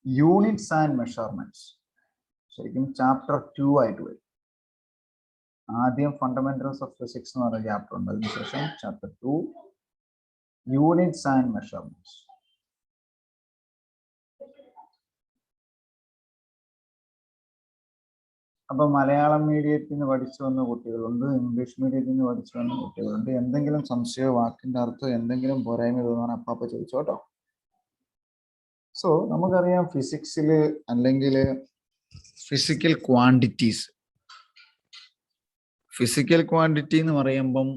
Units and measurements. ശരിക്കും chapter 2 ആയിട്ട് വരും. ആദ്യം ഫണ്ടമെന്റൽസ് ഓഫ് ഫിസിക്സ് എന്ന് പറയുന്ന ചാപ്റ്റർ ഉണ്ട്, അതിനുശേഷം ചാപ്റ്റർ 2 യൂണിറ്റ്സ് ആൻഡ് മെഷർമെന്റ്സ്. അപ്പൊ മലയാളം മീഡിയത്തിൽ നിന്ന് പഠിച്ചു വന്ന കുട്ടികളുണ്ട്, ഇംഗ്ലീഷ് മീഡിയത്തിൽ നിന്ന് പഠിച്ചു വന്ന കുട്ടികളുണ്ട്. എന്തെങ്കിലും സംശയ വാക്കിന്റെ അർത്ഥം എന്തെങ്കിലും പോരായ്മ തോന്നാൻ അപ്പാപ്പ ചോദിച്ചോട്ടോ. സോ നമുക്കറിയാം ഫിസിക്സിൽ അല്ലെങ്കിൽ ഫിസിക്കൽ ക്വാണ്ടിറ്റീസ്, ഫിസിക്കൽ ക്വാണ്ടിറ്റി എന്ന് പറയുമ്പം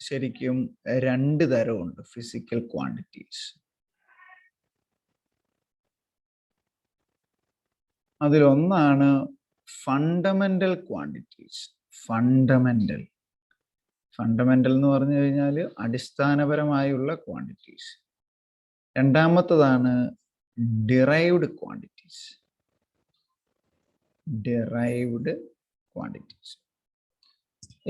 ശരിക്കും രണ്ട് തരമുണ്ട് ഫിസിക്കൽ ക്വാണ്ടിറ്റീസ്. അതിലൊന്നാണ് ഫണ്ടമെന്റൽ ക്വാണ്ടിറ്റീസ്. ഫണ്ടമെന്റൽ എന്ന് പറഞ്ഞു കഴിഞ്ഞാൽ അടിസ്ഥാനപരമായുള്ള ക്വാണ്ടിറ്റീസ്. രണ്ടാമത്തതാണ് ഡിറൈവ്ഡ് ക്വാണ്ടിറ്റീസ്. Derived quantities.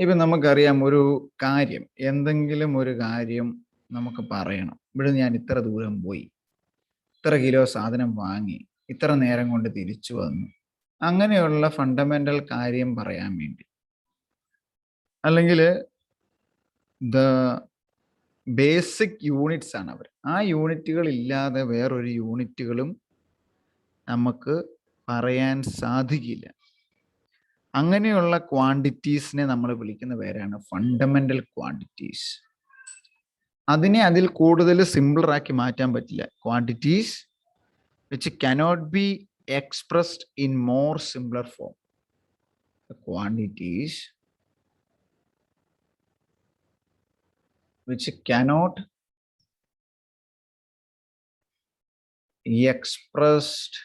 ഇപ്പം നമുക്കറിയാം ഒരു കാര്യം, എന്തെങ്കിലും ഒരു കാര്യം നമുക്ക് പറയണം. ഇവിടെ ഞാൻ ഇത്ര ദൂരം പോയി, ഇത്ര കിലോ സാധനം വാങ്ങി, ഇത്ര നേരം കൊണ്ട് തിരിച്ചു വന്നു, അങ്ങനെയുള്ള ഫണ്ടമെന്റൽ കാര്യം പറയാൻ വേണ്ടി, അല്ലെങ്കിൽ ദ ബേസിക് യൂണിറ്റ്സ് ആണ് അവർ. ആ യൂണിറ്റുകൾ ഇല്ലാതെ വേറൊരു യൂണിറ്റുകളും നമുക്ക് പറയാൻ സാധിക്കില്ല. അങ്ങനെയുള്ള ക്വാണ്ടിറ്റീസിനെ നമ്മൾ വിളിക്കുന്ന പേരാണ് ഫണ്ടമെന്റൽ ക്വാണ്ടിറ്റീസ്. അതിനെ അതിൽ കൂടുതൽ സിമ്പിളർ ആക്കി മാറ്റാൻ പറ്റില്ല. Quantities which cannot be expressed in more simpler form. The quantities which cannot expressed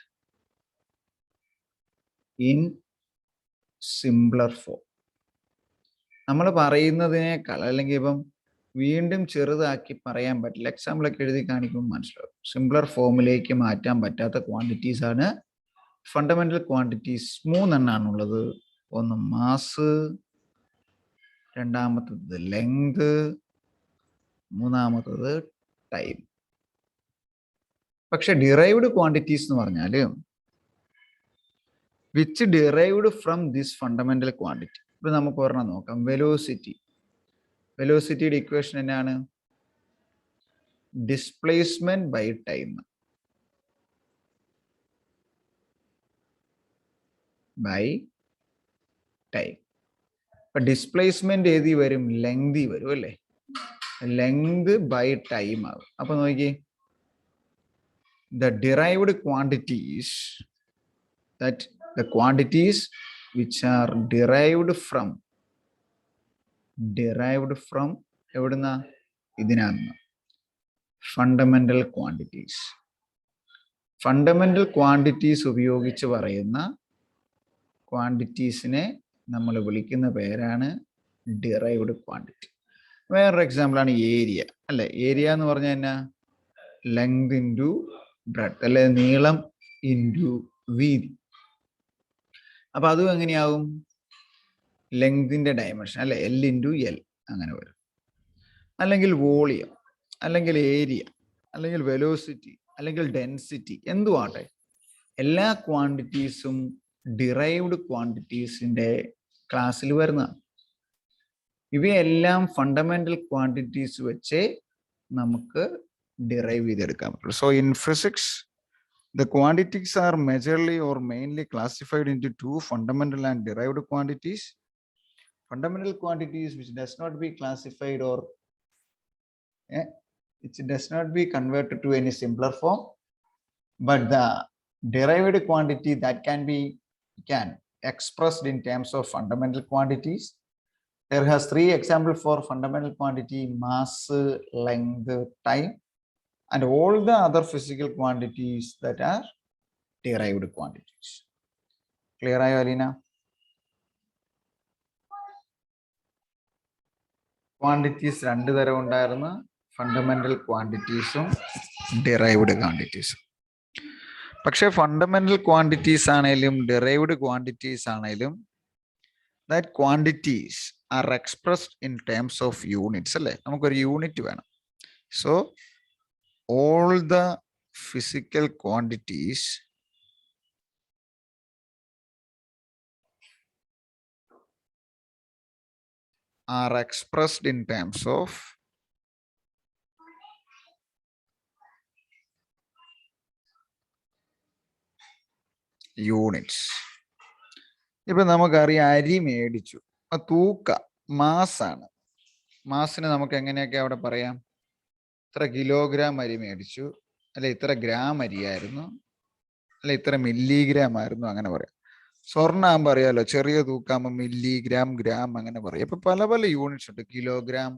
in simpler form. നമ്മൾ പറയുന്നതിനേക്കാൾ, അല്ലെങ്കിൽ ഇപ്പം വീണ്ടും ചെറുതാക്കി പറയാൻ പറ്റില്ല. എക്സാമ്പിളൊക്കെ എഴുതി കാണിക്കുമ്പോൾ മനസ്സിലാവും. സിംപ്ലർ ഫോമിലേക്ക് മാറ്റാൻ പറ്റാത്ത ക്വാണ്ടിറ്റീസ് ആണ് ഫണ്ടമെന്റൽ ക്വാണ്ടിറ്റീസ്. 3 എണ്ണാണുള്ളത്. ഒന്ന് മാസ്, രണ്ടാമത്തത് ലെങ്ത്, മൂന്നാമത്തത് ടൈം. പക്ഷെ ഡിറൈവ്ഡ് ക്വാണ്ടിറ്റീസ് എന്ന് പറഞ്ഞാൽ which derived from this fundamental quantity. ഇപ്പൊ നമുക്ക് ഒരെണ്ണം നോക്കാം. വെലോസിറ്റി. വെലോസിറ്റിയുടെ ഇക്വേഷൻ എന്നാണ്? Displacement by time. അപ്പൊ ഡിസ്പ്ലേസ്മെന്റ് ഏതി വരും? ലെങ്തി വരും അല്ലേ? ലെങ്ത് ബൈ ടൈം ആവും. അപ്പൊ നോക്കി, the derived quantities, that the quantities which are derived from എവിടുന്ന? ഇതിനാണ് ഫണ്ടമെന്റൽ ക്വാണ്ടിറ്റീസ്. ഫണ്ടമെന്റൽ ക്വാണ്ടിറ്റീസ് ഉപയോഗിച്ച് പറയുന്ന ക്വാണ്ടിറ്റീസിനെ നമ്മൾ വിളിക്കുന്ന പേരാണ് ഡിറൈവ്ഡ് ക്വാണ്ടിറ്റി. വേറൊരു എക്സാമ്പിളാണ് ഏരിയ അല്ലെ? ഏരിയ എന്ന് പറഞ്ഞാൽ എന്നാ? ലെങ്ത് ഇൻറ്റു ബ്രെഡ്ത്ത്, അല്ലെ നീളം ഇൻറ്റു വീതി. അപ്പൊ അതും എങ്ങനെയാവും? ലെങ്തിന്റെ ഡയമെൻഷൻ അല്ലെ? എൽ ഇൻറ്റു എൽ അങ്ങനെ വരും. അല്ലെങ്കിൽ വോളിയം, അല്ലെങ്കിൽ ഏരിയ, അല്ലെങ്കിൽ വെലോസിറ്റി, അല്ലെങ്കിൽ ഡെൻസിറ്റി, എന്തുവാട്ടെ, എല്ലാ ക്വാണ്ടിറ്റീസും ഡിറൈവ്ഡ് ക്വാണ്ടിറ്റീസിന്റെ ക്ലാസ്സിൽ വരുന്നതാണ്. ഇവയെല്ലാം ഫണ്ടമെന്റൽ ക്വാണ്ടിറ്റീസ് വെച്ച് നമുക്ക് ഡിറൈവ് ചെയ്തെടുക്കാൻ പറ്റുള്ളൂ. So in physics the quantities are majorly or mainly classified into 2 fundamental and derived quantities. Fundamental quantities which does not be classified or it does not be converted to any simpler form, but the derived quantity that can expressed in terms of fundamental quantities. There has 3 examples for fundamental quantity: mass, length, time, and all the other physical quantities that are derived quantities. Clear ആയോ Aleena? Quantities 2 തരം ഉണ്ടായിരുന്നു, fundamental ക്വാണ്ടിറ്റീസും derived ക്വാണ്ടിറ്റീസും. പക്ഷെ fundamental quantities ആണെങ്കിലും derived quantities ആണെങ്കിലും that quantities are expressed in terms of units അല്ലേ? നമുക്കൊരു unit വേണം. So all the physical quantities are expressed in terms of units. ഇപ്പൊ നമുക്കറിയാം അരി മേടിച്ചു, തൂക്ക മാസാണ്. മാസിന് നമുക്ക് എങ്ങനെയൊക്കെ അവിടെ പറയാം? ഇത്ര കിലോഗ്രാം അരി മേടിച്ചു, അല്ലെ ഇത്ര ഗ്രാം അരിയായിരുന്നു, അല്ലെ ഇത്ര മില്ലിഗ്രാം ആയിരുന്നു, അങ്ങനെ പറയാം. സ്വർണ്ണാകുമ്പോൾ അറിയാലോ, ചെറിയ തൂക്കാകുമ്പോൾ മില്ലിഗ്രാം, ഗ്രാം അങ്ങനെ പറയും. ഇപ്പൊ പല പല യൂണിറ്റ്സ് ഉണ്ട്, കിലോഗ്രാം,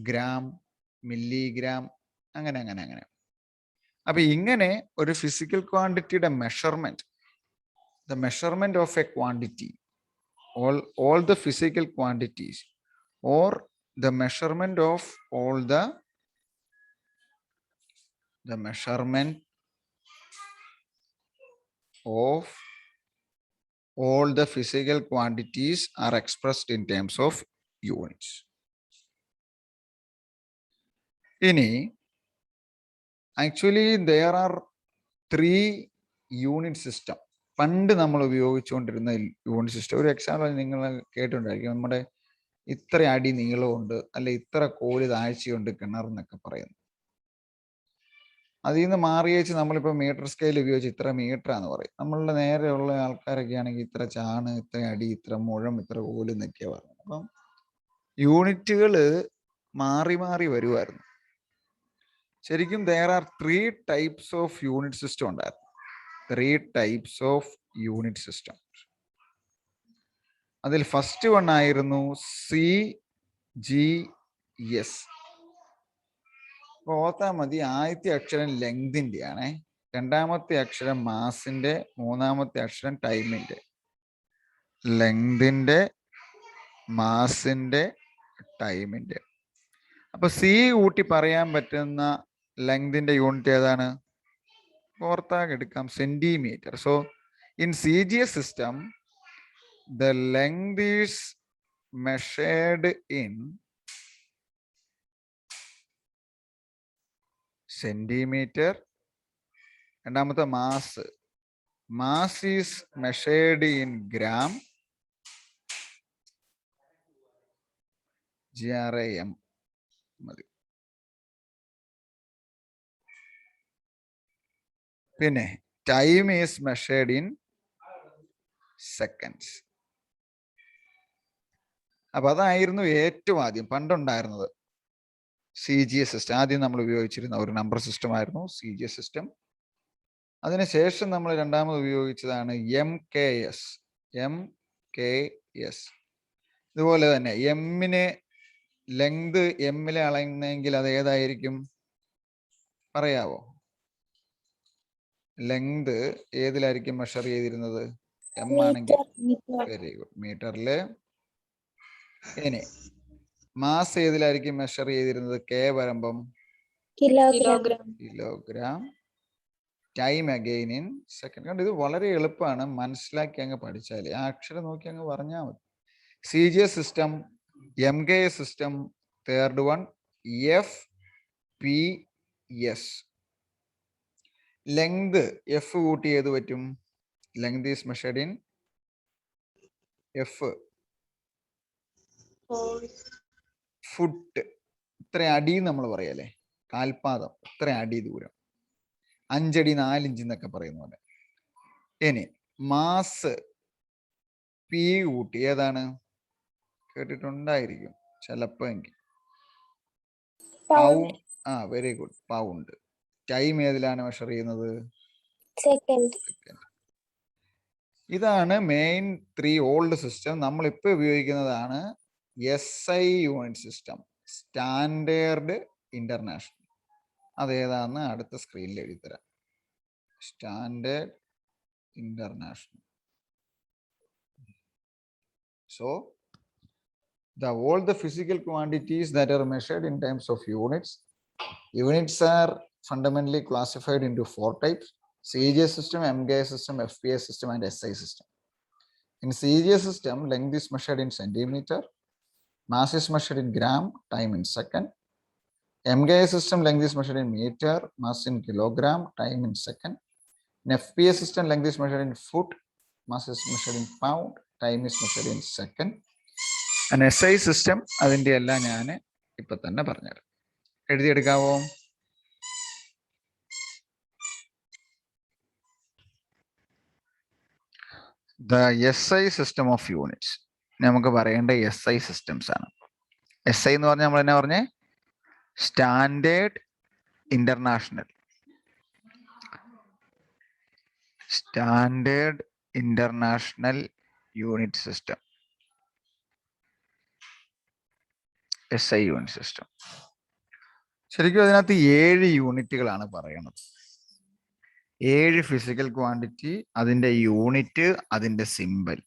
ഗ്രാം, മില്ലിഗ്രാം, അങ്ങനെ അങ്ങനെ അങ്ങനെ. അപ്പൊ ഇങ്ങനെ ഒരു ഫിസിക്കൽ ക്വാണ്ടിറ്റിയുടെ measurement, the measurement of a quantity, all the physical quantities, or the measurement of all the measurement of all the physical quantities are expressed in terms of units. ഇനി actually there are 3 unit system. പണ്ട് നമ്മൾ ഉപയോഗിച്ചുകൊണ്ടിരുന്ന unit system, ഒരു example നിങ്ങൾ കേട്ടിട്ടുണ്ടായിരിക്കും. നമ്മുടെ ഇത്ര അടി നീളമുണ്ട്, അല്ലെ ഇത്ര കോല് താഴ്ചയുണ്ട് കിണറെന്നൊക്കെ പറയുന്നു. അതിൽ നിന്ന് മാറിയേച്ച് നമ്മളിപ്പോൾ മീറ്റർ സ്കെയിൽ ഉപയോഗിച്ച് ഇത്ര മീറ്റർ എന്ന് പറയും. നമ്മളുടെ നേരെയുള്ള ആൾക്കാരൊക്കെ ആണെങ്കിൽ ഇത്ര ചാണ്, ഇത്ര അടി, ഇത്ര മുഴം, ഇത്ര കോല് എന്നൊക്കെയാണ് പറയുന്നത്. അപ്പം യൂണിറ്റുകൾ മാറി മാറി വരുമായിരുന്നു. ശരിക്കും there are 3 types of unit system ഉണ്ടായിരുന്നു. 3 types of unit system. അതിൽ ഫസ്റ്റ് വൺ ആയിരുന്നു CGS. ഓർത്താൽ മതി, ആദ്യത്തെ അക്ഷരം ലെങ്തിന്റെ ആണേ, രണ്ടാമത്തെ അക്ഷരം മാസിന്റെ, മൂന്നാമത്തെ അക്ഷരം ടൈമിന്റെ. ലെങ്തിന്റെ, മാസിന്റെ, ടൈമിന്റെ. അപ്പൊ സി കൂട്ടി പറയാൻ പറ്റുന്ന ലെങ്തിന്റെ യൂണിറ്റ് ഏതാണ്? ഓർത്താൽ എടുക്കാം, centimetre. So in CGS system the length is measured in centimeter. രണ്ടാമത്തെ mass is measured in gram, GRAM മതി. പിന്നെ time is measured in seconds. അപ്പൊ അതായിരുന്നു ഏറ്റവും ആദ്യം പണ്ടുണ്ടായിരുന്നത് CGS സിസ്റ്റം. ആദ്യം നമ്മൾ ഉപയോഗിച്ചിരുന്ന ഒരു നമ്പർ സിസ്റ്റം ആയിരുന്നു CGS സിസ്റ്റം. അതിനുശേഷം നമ്മൾ രണ്ടാമത് ഉപയോഗിച്ചതാണ് MKS. ഇതുപോലെ തന്നെ എമ്മിന് ലെങ്ത് എമ്മിലെ അളന്നെങ്കിൽ അത് ഏതായിരിക്കും പറയാവോ? ലെങ്ത് ഏതിലായിരിക്കും മെഷർ ചെയ്തിരുന്നത്? എം ആണെങ്കിൽ വെരി ഗുഡ്, മീറ്ററില്. ഇനി മാസ് ഏതിലായിരിക്കും മെഷർ ചെയ്തിരുന്നത്? കെ വരുമ്പം kilogram. Time again in second. കണ്ട് ഇത് വളരെ എളുപ്പമാണ്, മനസ്സിലാക്കി അങ്ങ് പഠിച്ചാൽ, ആ അക്ഷരം നോക്കി അങ്ങ് പറഞ്ഞാൽ മതി. CGS system, MKS system, third one FPS. Length F കൂട്ടി ഏത് പറ്റും? Length is measured in F. Foot, ഇത്ര അടി നമ്മൾ പറയല്ലേ, കാൽപാദം, ഇത്ര അടി ദൂരം, 5 അടി 4 ഇഞ്ച് എന്നൊക്കെ പറയുന്ന പോലെ. ഇനി മാസ് പി കൂട്ടി ഏതാണ്? കേട്ടിട്ടുണ്ടായിരിക്കും ചിലപ്പോ എങ്കിൽ. Pound. Very good, pound. Time ഏതിലാണ് മെഷർ ചെയ്യുന്നത്? സെക്കൻഡ്. ഇതാണ് മെയിൻ 3 ഓൾഡ് സിസ്റ്റം. നമ്മൾ ഇപ്പൊ ഉപയോഗിക്കുന്നതാണ് SI unit system, standard international. അതേതാന്ന് അടുത്ത സ്ക്രീനിൽ എഴുതി തരാം. Standard international. So all the physical quantities that are measured in terms of units are fundamentally classified into 4 types: CGS system, MKS system, FPS system, and SI system. In CGS system, length is measured in centimeter, mass is measured in gram, time in second. MKS system length is measured in meter, mass in kilogram, time in second. In FPS system length is measured in foot, mass is measured in pound, time is measured in second. And SI system അതിൻ്റെ എല്ലാം ഞാൻ ഇപ്പം തന്നെ പറഞ്ഞുതരാം. എഴുതിയെടുക്കാവോ? The SI system of units. നമുക്ക് പറയേണ്ട SI systems ആണ്. SI എന്ന് പറഞ്ഞാൽ നമ്മൾ എന്നാ പറഞ്ഞേ? Standard international. Standard international unit system. SI unit system. ശരിക്കും അതിനകത്ത് 7 യൂണിറ്റുകളാണ് പറയുന്നത്. 7 ഫിസിക്കൽ ക്വാണ്ടിറ്റി, അതിൻ്റെ യൂണിറ്റ്, അതിൻ്റെ സിമ്പൽ.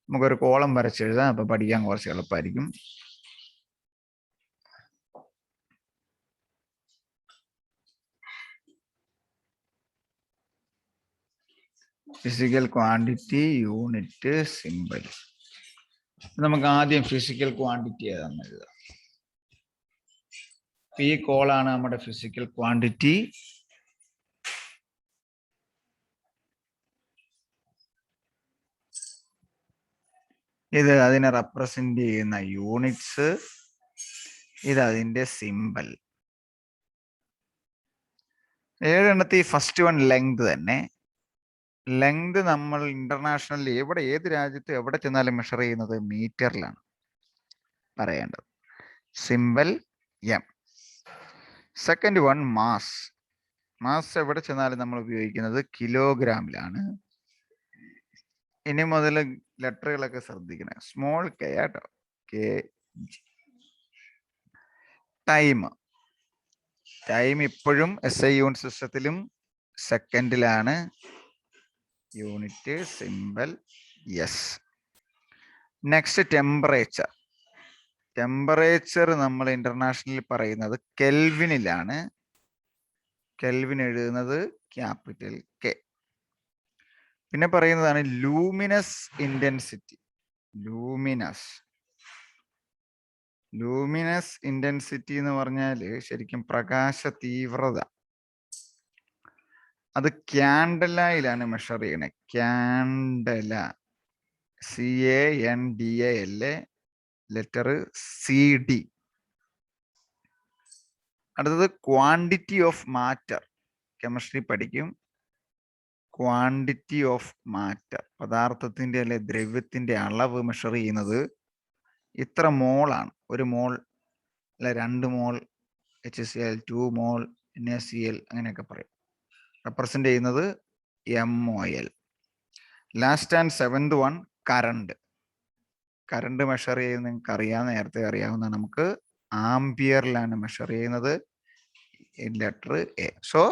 നമുക്കൊരു കോളം വരച്ചെഴുതാം, അപ്പൊ പഠിക്കാൻ കുറച്ച് എളുപ്പമായിരിക്കും. Physical quantity, unit, symbol. നമുക്ക് ആദ്യം ഫിസിക്കൽ ക്വാണ്ടിറ്റി ഏതാണെന്ന് എഴുതാം. ഈ കോളാണ് നമ്മുടെ ഫിസിക്കൽ ക്വാണ്ടിറ്റി. ഇത് അതിനെ റെപ്രസെന്റ് ചെയ്യുന്ന യൂണിറ്റ്സ്, ഇത് അതിൻ്റെ സിമ്പൽ. 7 എണ്ണത്തിൽ ഫസ്റ്റ് വൺ ലെങ്ത് തന്നെ. ലെങ്ത് നമ്മൾ ഇന്റർനാഷണലി എവിടെ, ഏത് രാജ്യത്ത് എവിടെ ചെന്നാലും മെഷർ ചെയ്യുന്നത് മീറ്ററിലാണ് പറയേണ്ടത്. Symbol M. Second one mass. Mass എവിടെ ചെന്നാലും നമ്മൾ ഉപയോഗിക്കുന്നത് കിലോഗ്രാമിലാണ്. ഇനി മുതൽ ലെറ്ററുകളൊക്കെ ശ്രദ്ധിക്കണം. സ്മോൾ കെ ആട്ടോ, കെ. ടൈം. ടൈം ഇപ്പോഴും SI യൂണിറ്റ് സിസ്റ്റത്തിലും സെക്കൻഡിലാണ്. Unit, symbol yes. Next temperature. Temperature നമ്മൾ ഇന്റർനാഷണലിൽ പറയുന്നത് കെൽവിനിലാണ്. കെൽവിൻ എഴുതുന്നത് ക്യാപിറ്റൽ കെ. പിന്നെ പറയുന്നതാണ് ലൂമിനസ് ഇന്റൻസിറ്റി. ലൂമിനസ് ഇന്റൻസിറ്റി എന്ന് പറഞ്ഞാൽ ശരിക്കും പ്രകാശ തീവ്രത. അത് ക്യാൻഡലയിലാണ് മെഷർ ചെയ്യണേ. ക്യാൻഡല, CANDALA, ലെറ്റർ CD. അടുത്തത് ക്വാണ്ടിറ്റി ഓഫ് മാറ്റർ. കെമിസ്ട്രി പഠിക്കും. ക്വാണ്ടിറ്റി ഓഫ് മാറ്റർ, പദാർത്ഥത്തിന്റെ അല്ലെ ദ്രവ്യത്തിന്റെ അളവ് മെഷർ ചെയ്യുന്നത് ഇത്ര മോളാണ്. 1 മോൾ അല്ലെ 2 മോൾ HCl, 2 മോൾ NaCl അങ്ങനെയൊക്കെ പറയും. റെപ്രസെന്റ് ചെയ്യുന്നത് MOL. Last and 7th one current. Current measure ചെയ്യുന്നത് നിങ്ങൾക്ക് അറിയാം, നേരത്തെ അറിയാവുന്ന. നമുക്ക് ആംപിയറിലാണ് മെഷർ ചെയ്യുന്നത്, letter A. So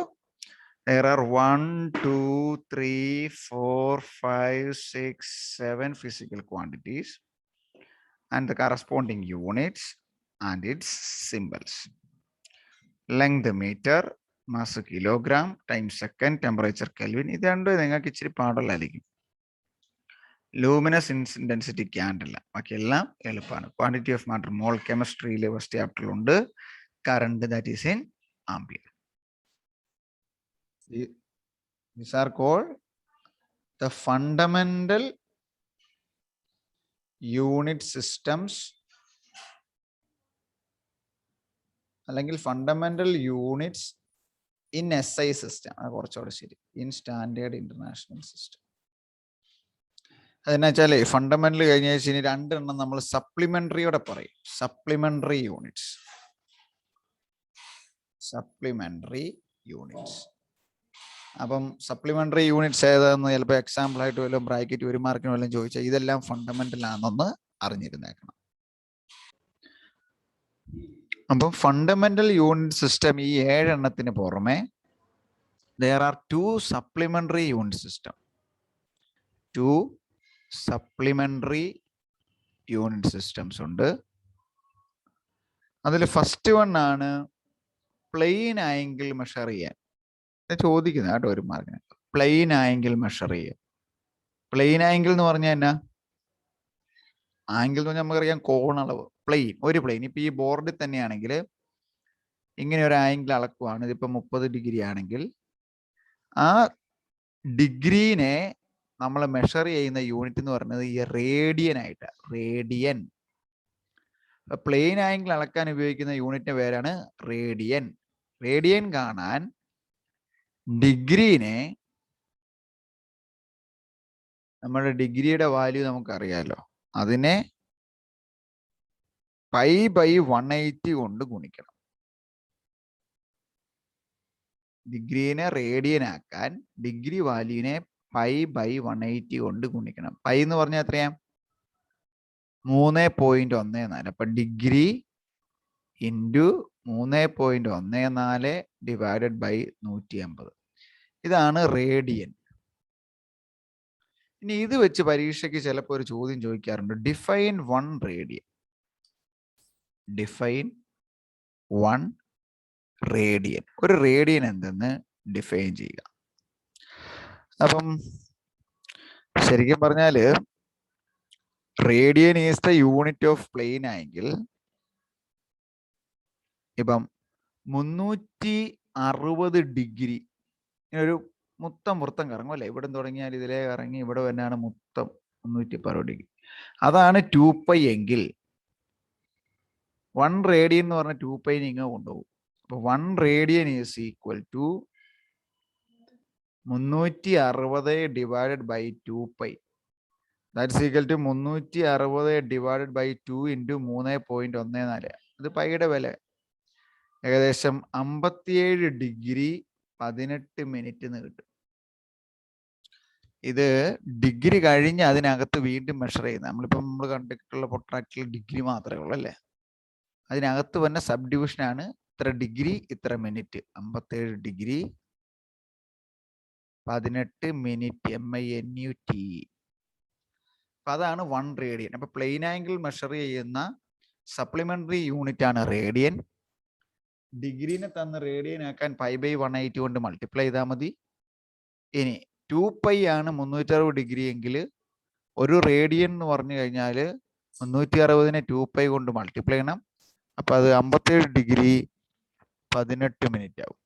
there are 1, 2, 3, 4, 5, 6, 7 physical quantities and the corresponding units and its symbols. Length meter, mass kilogram, time second, temperature Kelvin. ഇത് രണ്ടും നിങ്ങൾക്ക് ഇച്ചിരി പാടുള്ളതായിരിക്കും. ലൂമിനസ് ഇന്റൻസിറ്റി ക്യാൻഡല, ബാക്കിയെല്ലാം എളുപ്പമാണ്. ക്വാണ്ടിറ്റി ഓഫ് മാറ്റർ മോൾ കെമിസ്ട്രിയിലെ ഫസ്റ്റ് ചാപ്റ്ററിലുണ്ട്. Current, that is in ampere. These are called the fundamental unit systems അല്ലെങ്കിൽ fundamental units in SI system. അത് കുറച്ചുകൂടെ ശരി, ഇൻ സ്റ്റാൻഡേർഡ് ഇന്റർനാഷണൽ സിസ്റ്റം. അതെന്നാ വെച്ചാൽ ഫണ്ടമെന്റൽ കഴിഞ്ഞ ഇനി 2 എണ്ണം നമ്മൾ സപ്ലിമെന്ററിയോടെ പറയും. Supplementary units. Supplementary units. അപ്പം സപ്ലിമെന്ററി യൂണിറ്റ്സ് ഏതാന്ന് ചിലപ്പോൾ എക്സാമ്പിൾ ആയിട്ട് വല്ലതും ബ്രാക്കറ്റ് 1 മാർക്കിന് വല്ലതും ചോദിച്ചാൽ ഇതെല്ലാം ഫണ്ടമെന്റൽ ആണെന്ന് അറിഞ്ഞിരുന്നേക്കണം. അപ്പം ഫണ്ടമെന്റൽ യൂണിറ്റ് സിസ്റ്റം ഈ 7 എണ്ണത്തിന് പുറമെ there are 2 supplementary unit system. 2 supplementary unit systems ഉണ്ട്. അതിൽ ഫസ്റ്റ് വൺ ആണ് പ്ലെയിൻ ആംഗിൾ മെഷർ ചെയ്യാൻ ചോദിക്കുന്നത് കേട്ടോ 1 മാർക്കിന്. പ്ലെയിൻ ആംഗിൾ മെഷർ ചെയ്യുക. പ്ലെയിൻ ആംഗിൾ എന്ന് പറഞ്ഞാൽ എന്നാ? ആംഗിൾ എന്ന് പറഞ്ഞാൽ നമുക്കറിയാം കോണളവ്. പ്ലെയിൻ, ഒരു പ്ലെയിൻ. ഇപ്പൊ ഈ ബോർഡിൽ തന്നെയാണെങ്കിൽ ഇങ്ങനെ ഒരു ആംഗിൾ അളക്കുവാണ്. ഇതിപ്പോൾ 30 ഡിഗ്രി ആണെങ്കിൽ ആ ഡിഗ്രീനെ നമ്മൾ മെഷർ ചെയ്യുന്ന യൂണിറ്റ് എന്ന് പറയുന്നത് ഈ റേഡിയൻ ആയിട്ടാണ്. റേഡിയൻ. പ്ലെയിൻ ആംഗിൾ അളക്കാൻ ഉപയോഗിക്കുന്ന യൂണിറ്റിന്റെ പേരാണ് റേഡിയൻ. റേഡിയൻ കാണാൻ ഡിഗ്രീനെ, നമ്മുടെ ഡിഗ്രിയുടെ വാല്യൂ നമുക്കറിയാലോ, അതിനെ π/180 കൊണ്ട് ഗുണിക്കണം. ഡിഗ്രീനെ റേഡിയൻ ആക്കാൻ ഡിഗ്രി വാല്യൂവിനെ π/180 കൊണ്ട് ഗുണിക്കണം. പൈ എന്ന് പറഞ്ഞാൽ എത്രയാ? 3.14. അപ്പൊ ഡിഗ്രി ഇൻറ്റു 3.14 ഡിവൈഡഡ് ബൈ 180. ഇതാണ് റേഡിയൻ. ഇനി ഇത് വെച്ച് പരീക്ഷയ്ക്ക് ചിലപ്പോൾ ഒരു ചോദ്യം ചോദിക്കാറുണ്ട്, ഡിഫൈൻ 1 റേഡിയൻ. Define 1 radian. ഒരു റേഡിയൻ എന്തെന്ന് ഡിഫൈൻ ചെയ്യുക. അപ്പം ശരിക്കും പറഞ്ഞാല് radian is the unit of plane angle. ഇപ്പം 360 ഡിഗ്രി ഒരു മൊത്തം വൃത്തം കറങ്ങും അല്ലെ. ഇവിടെ തുടങ്ങിയാൽ ഇതിലേ കറങ്ങി ഇവിടെ തന്നെയാണ് മൊത്തം 360 ഡിഗ്രി. അതാണ് 2π എങ്കിൽ 1 റേഡിയൻ എന്ന് പറഞ്ഞാൽ 2π ഇങ്ങ് കൊണ്ടുപോകും. അപ്പൊ 1 radian is equal to 360 divided by 2π. That's equal to 360 divided by 2 into 3.14. ഇത് പൈയുടെ വില ഏകദേശം 57 ഡിഗ്രി 18 മിനിറ്റ് എന്ന് കിട്ടും. ഇത് ഡിഗ്രി കഴിഞ്ഞ് അതിനകത്ത് വീണ്ടും മെഷർ ചെയ്യുന്നത്. നമ്മൾ കണ്ടിട്ടുള്ള പൊട്രാക്റ്റിൽ ഡിഗ്രി മാത്രമേ ഉള്ളൂ അല്ലേ. അതിനകത്ത് വന്ന സബ് ഡിവിഷനാണ് ഇത്ര ഡിഗ്രി ഇത്ര മിനിറ്റ്. 57 degree 18 minute MINUT. അപ്പൊ അതാണ് 1 റേഡിയൻ. അപ്പൊ പ്ലെയിൻ ആംഗിൾ മെഷർ ചെയ്യുന്ന സപ്ലിമെന്ററി യൂണിറ്റ് ആണ് റേഡിയൻ. ഡിഗ്രീനെ തന്ന റേഡിയൻ ആക്കാൻ π/180 കൊണ്ട് മൾട്ടിപ്ലൈ ചെയ്താൽ മതി. ഇനി 2π ആണ് 360 ഡിഗ്രി എങ്കിൽ ഒരു റേഡിയൻ എന്ന് പറഞ്ഞു കഴിഞ്ഞാൽ 360നെ 2π കൊണ്ട് മൾട്ടിപ്ലൈ ചെയ്യണം. അപ്പൊ അത് 57 ഡിഗ്രി 18 മിനിറ്റ് ആവും.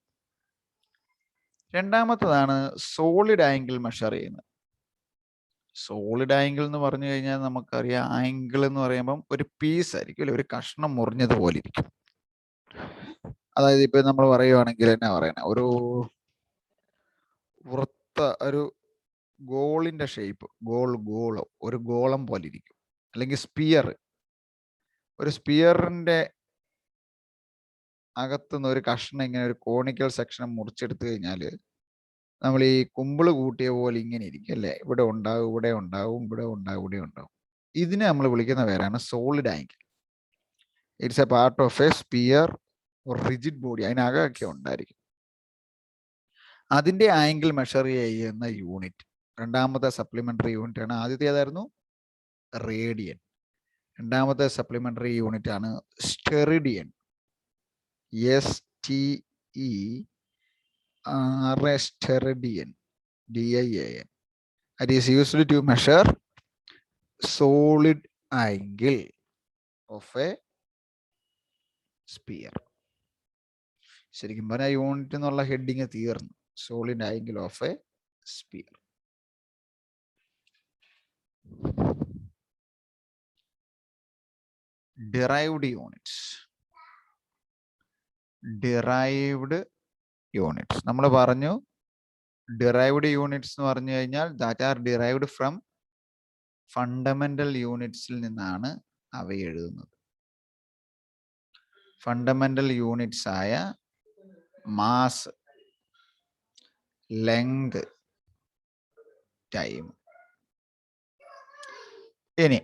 രണ്ടാമത്തതാണ് സോളിഡ് ആംഗിൾ മെഷർ ചെയ്യുന്നത്. സോളിഡ് ആംഗിൾ എന്ന് പറഞ്ഞു കഴിഞ്ഞാൽ നമുക്കറിയാം, ആംഗിൾ എന്ന് പറയുമ്പം ഒരു പീസ് ആയിരിക്കും അല്ലെ, ഒരു കഷ്ണം മുറിഞ്ഞതുപോലെ ഇരിക്കും. അതായത് ഇപ്പൊ നമ്മൾ പറയുവാണെങ്കിൽ എന്നാ പറയണ, ഒരു ഒരു ഗോളിന്റെ ഷേപ്പ്, ഗോളോ ഒരു ഗോളം പോലെ ഇരിക്കും. അല്ലെങ്കിൽ സ്പിയർ, ഒരു സ്പിയറിന്റെ അകത്തുനിന്ന് ഒരു കഷ്ണം ഇങ്ങനെ ഒരു കോണിക്കൽ സെക്ഷൻ മുറിച്ചെടുത്തു കഴിഞ്ഞാൽ നമ്മൾ ഈ കുമ്പിള് കൂട്ടിയ പോലെ ഇങ്ങനെ ഇരിക്കും അല്ലേ. ഇവിടെ ഉണ്ടാവും, ഇവിടെ ഉണ്ടാവും, ഇവിടെ ഉണ്ടാവും, ഇവിടെ ഉണ്ടാവും. ഇതിനെ നമ്മൾ വിളിക്കുന്ന പേരാണ് solid angle. It's a part of a sphere rigid body. അതിനകമൊക്കെ ഉണ്ടായിരിക്കും. അതിന്റെ ആംഗിൾ മെഷർ ചെയ്യുന്ന യൂണിറ്റ് രണ്ടാമത്തെ സപ്ലിമെന്ററി യൂണിറ്റ് ആണ്. ആദ്യത്തെ ഏതായിരുന്നു? റേഡിയൻ. രണ്ടാമത്തെ സപ്ലിമെന്ററി യൂണിറ്റ് ആണ് steradian. STERIDIAN. DIAN. It is used to measure solid angle of a sphere. ശരിക്കും പറഞ്ഞാൽ യൂണിറ്റ് എന്നുള്ള ഹെഡിങ് തീർന്നു. Solid angle of a sphere. Derived units. Derived units നമ്മൾ പറഞ്ഞു, ഡിറൈവ്ഡ് യൂണിറ്റ്സ് എന്ന് പറഞ്ഞു കഴിഞ്ഞാൽ that are derived from fundamental യൂണിറ്റ്സിൽ നിന്നാണ് അവ എഴുതുന്നത്. ഫണ്ടമെന്റൽ യൂണിറ്റ്സ് ആയ മാസ്, ലെങ്ത്, ടൈം. ഇനി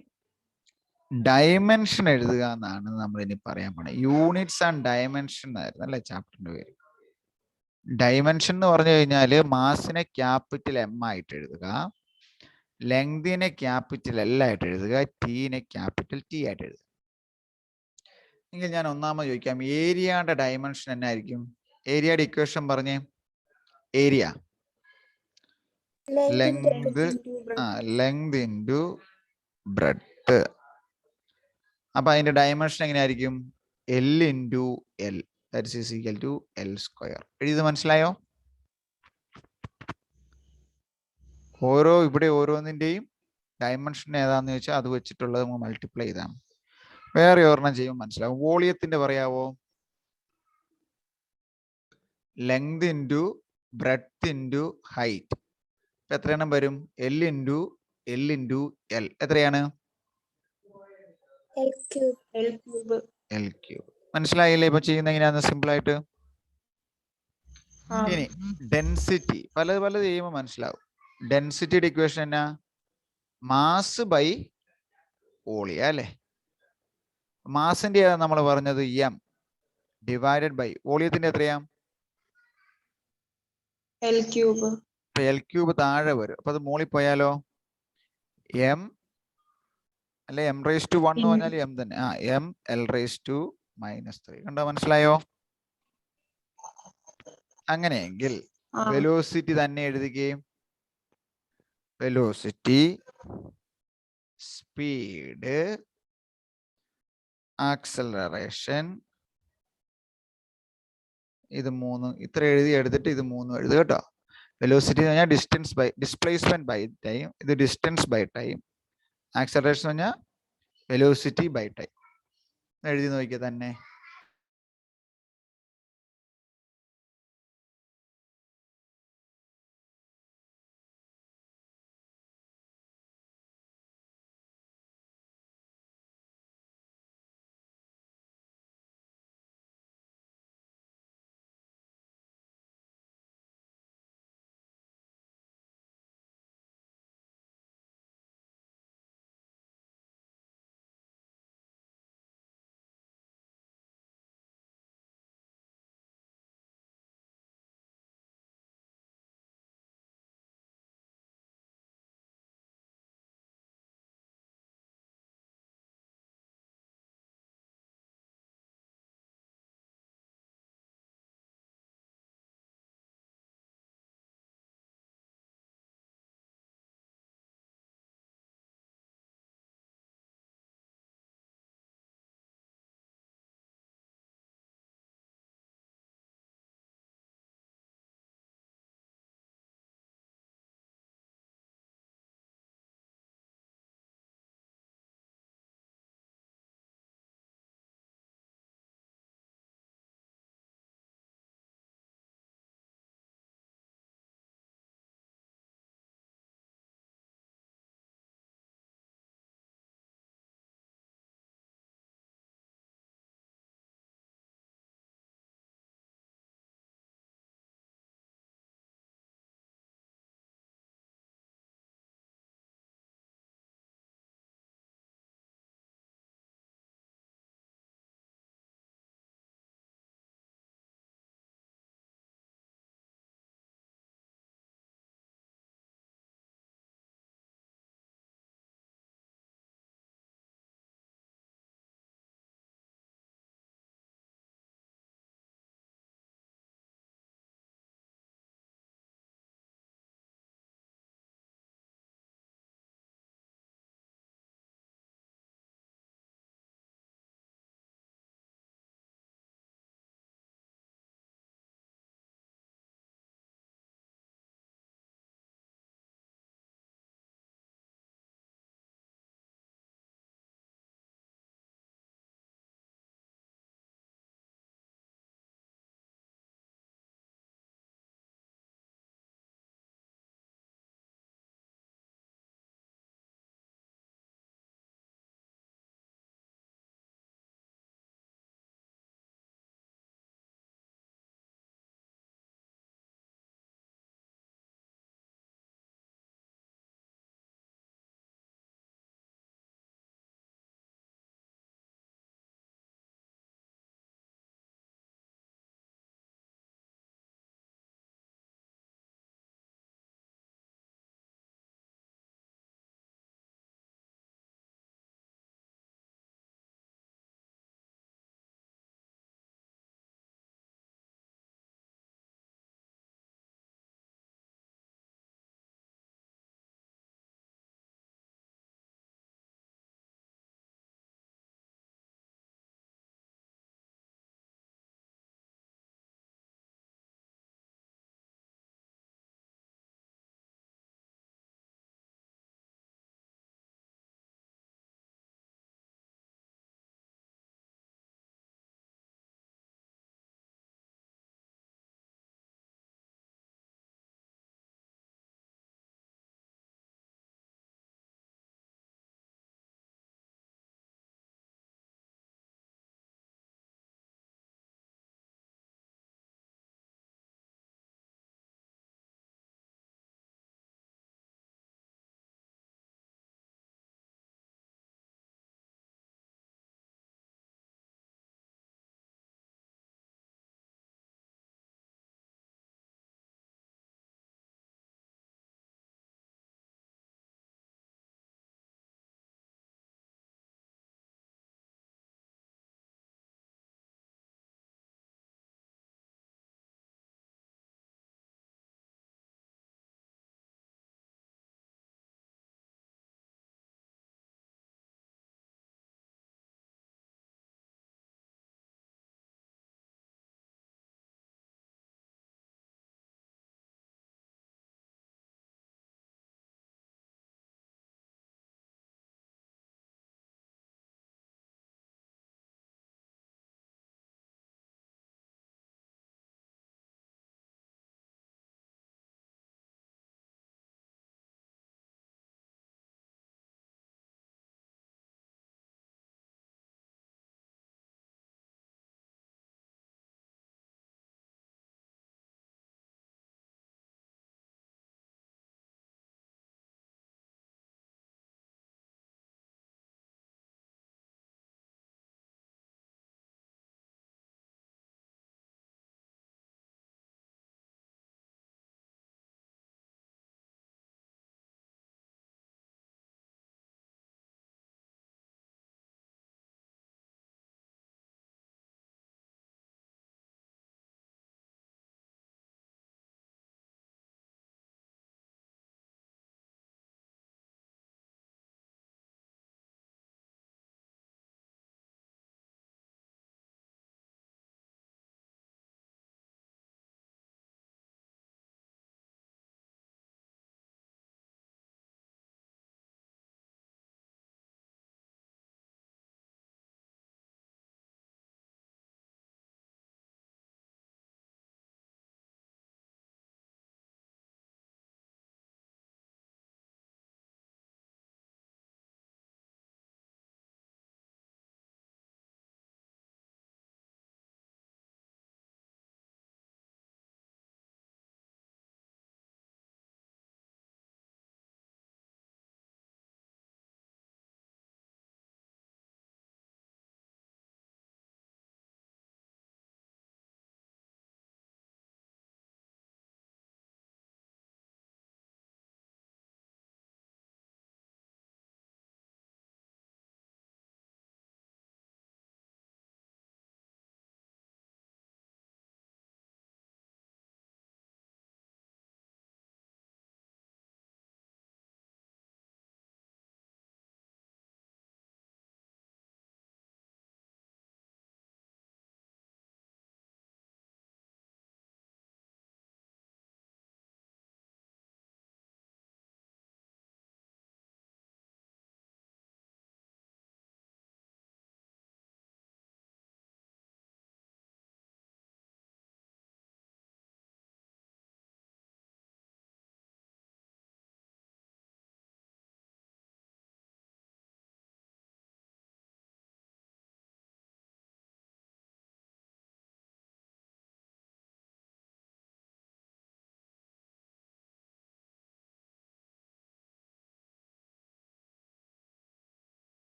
ഡയമെൻഷൻ എഴുതുക എന്നാണ് നമ്മൾ ഇനി പറയാൻ പോണത്. യൂണിറ്റ്സ് ആൻഡ് ഡയമെൻഷൻ ആയിരുന്നു അല്ലെ ചാപ്റ്ററിന്റെ പേര്. ഡയമെൻഷൻ എന്ന് പറഞ്ഞു കഴിഞ്ഞാൽ മാസിനെ ക്യാപിറ്റൽ M ആയിട്ട് എഴുതുക, ലെങ്തിനെ ക്യാപിറ്റൽ L ആയിട്ട് എഴുതുക, ടീനെ ക്യാപിറ്റൽ T ആയിട്ട് എഴുതുക. എങ്കിൽ ഞാൻ ഒന്നാമത് ചോദിക്കാം, ഏരിയയുടെ ഡയമെൻഷൻ എന്നായിരിക്കും? ഏരിയയുടെ ഇക്വേഷൻ പറഞ്ഞേ. Area length into breadth. അപ്പൊ അതിന്റെ ഡയമെൻഷൻ എങ്ങനെയായിരിക്കും? L into L. That is equal to L square. എഴുതി മനസ്സിലായോ? ഇവിടെ ഓരോന്നിൻ്റെയും ഡയമെൻഷൻ ഏതാന്ന് ചോദിച്ചാൽ അത് വെച്ചിട്ടുള്ളത് നമുക്ക് മൾട്ടിപ്ലൈ ചെയ്താണ്. വേറെ ഒരെണ്ണം ചെയ്യുമ്പോൾ മനസ്സിലാവും. വോളിയത്തിന്റെ പറയാവോ? Length into breadth into height. ഇപ്പം എത്ര എണ്ണം വരും? എൽ ഇൻറ്റു എൽ എത്രയാണ്? L cube. മനസ്സിലായില്ലേ ഇപ്പൊ ചെയ്യുന്ന എങ്ങനെയാന്ന് സിമ്പിൾ ആയിട്ട്? ഇനി ഡെൻസിറ്റി പലത് ചെയ്യുമ്പോൾ മനസ്സിലാവും. ഡെൻസിറ്റിയുടെ ഇക്വേഷൻ എന്നാ? മാസ് ബൈ വോളിയം അല്ലേ? മാസിന്റെ നമ്മൾ പറഞ്ഞത് എം ഡിവൈഡഡ് ബൈ വോളിയത്തിന്റെ എത്രയാ? L cube. എൽ ക്യൂബ് താഴെ വരും. അപ്പൊ അത് മോളിൽ പോയാലോ? എം അല്ലെ എം റേസ് ടു 1 എന്ന് പറഞ്ഞാൽ എം തന്നെ. M L raise to -3. കണ്ടോ? മനസ്സിലായോ? അങ്ങനെയെങ്കിൽ വെലോസിറ്റി തന്നെ എഴുതുകയും വെലോസിറ്റി, സ്പീഡ്, ആക്സലറേഷൻ ഇത് മൂന്ന് ഇത്ര എടുത്തിട്ട് ഇത് മൂന്നും എഴുതുക കേട്ടോ. വെലോസിറ്റി എന്ന് പറഞ്ഞാൽ ഡിസ്പ്ലേസ്മെന്റ് ബൈ ടൈം, ഇത് ഡിസ്റ്റൻസ് ബൈ ടൈം. ആക്സലറേഷൻ എന്ന് പറഞ്ഞാൽ വെലോസിറ്റി ബൈ ടൈം. എഴുതി നോക്കിയാൽ തന്നെ.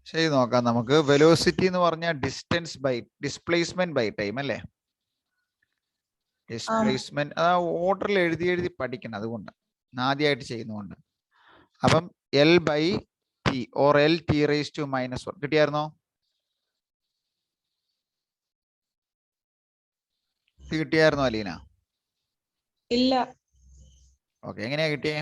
ശരി, നോക്കാം നമുക്ക്. വെലോസിറ്റി എന്ന് പറഞ്ഞാൽ distance by displacement by time അല്ലേ? ഡിസ്പ്ലേസ്മെന്റ് ആ ഓർഡറിൽ എഴുതി പഠിക്കണം, അതുകൊണ്ട് ആദ്യമായിട്ട് ചെയ്യുന്നതുകൊണ്ട്. അപ്പം L by T or L T raise to -1 കിട്ടിയായിരുന്നോ? ഇത് കിട്ടിയായിരുന്നോ അലീന? ഇല്ല. ഓക്കെ, എങ്ങനെയാ കിട്ടിയേ?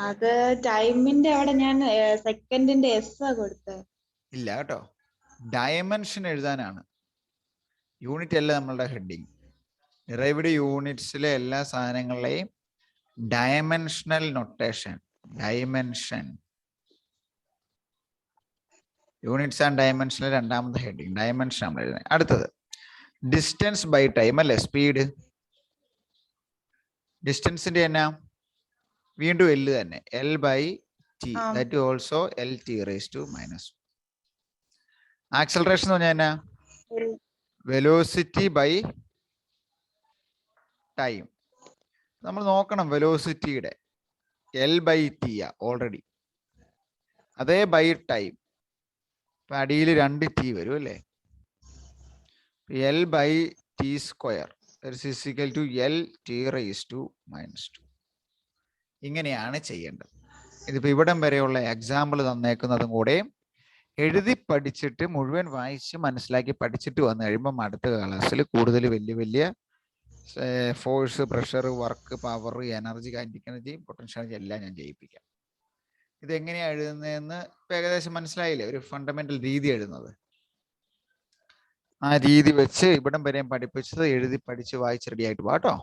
അത് ടൈമിന്റെ അവിടെ ഞാൻ സെക്കൻഡിന്റെ എസ് കൊടുത്തത്. ഇല്ല കേട്ടോ, ഡയമെൻഷൻ എഴുതാനാണ്. യൂണിറ്റ് അല്ല നമ്മളുടെ ഹെഡിങ്. ഡിറൈവ്ഡ് യൂണിറ്റ്സിലെ എല്ലാ സാധനങ്ങളെയും dimensional notation, dimension, units and ഡയമെൻഷനിലെ രണ്ടാമത്തെ ഹെഡിങ് ഡയമെൻഷൻ നമ്മൾ എഴുതുന്നത്. അടുത്തത് ഡിസ്റ്റൻസ് ബൈ ടൈം അല്ലേ? സ്പീഡ്. ഡിസ്റ്റൻസിന്റെ എന്നാ? വീണ്ടും എൽ തന്നെ, L by T, that also L T raise to -1. Acceleration എന്ന് പറഞ്ഞാൽ എന്നാ? Velocity by time. നമ്മൾ നോക്കണം വെലോസിറ്റിയുടെ എൽ ബൈ ടി ഓൾറെഡി, അതേ ബൈ ടൈം. ഇപ്പൊ അടിയിൽ 2 ടി വരും അല്ലേ? L by T square = L T raise to -2. ഇങ്ങനെയാണ് ചെയ്യേണ്ടത്. ഇതിപ്പോ ഇവിടം വരെയുള്ള എക്സാമ്പിൾ തന്നേക്കുന്നതും കൂടെ എഴുതി പഠിച്ചിട്ട് മുഴുവൻ വായിച്ച് മനസ്സിലാക്കി പഠിച്ചിട്ട് വന്നു കഴിയുമ്പോൾ അടുത്ത ക്ലാസ്സിൽ കൂടുതൽ വലിയ force, pressure, work, power, energy, kinetic energy, potential energy എല്ലാം ഞാൻ ചെയ്യിപ്പിക്കാം. ഇതെങ്ങനെയാണ് എഴുതുന്നതെന്ന് ഇപ്പം ഏകദേശം മനസ്സിലായില്ലേ? ഒരു ഫണ്ടമെന്റൽ രീതി എഴുതുന്നത്. ആ രീതി വെച്ച് ഇവിടം വരെയും പഠിപ്പിച്ചത് എഴുതി പഠിച്ച് വായിച്ച് റെഡി ആയിട്ട് വാട്ടോ.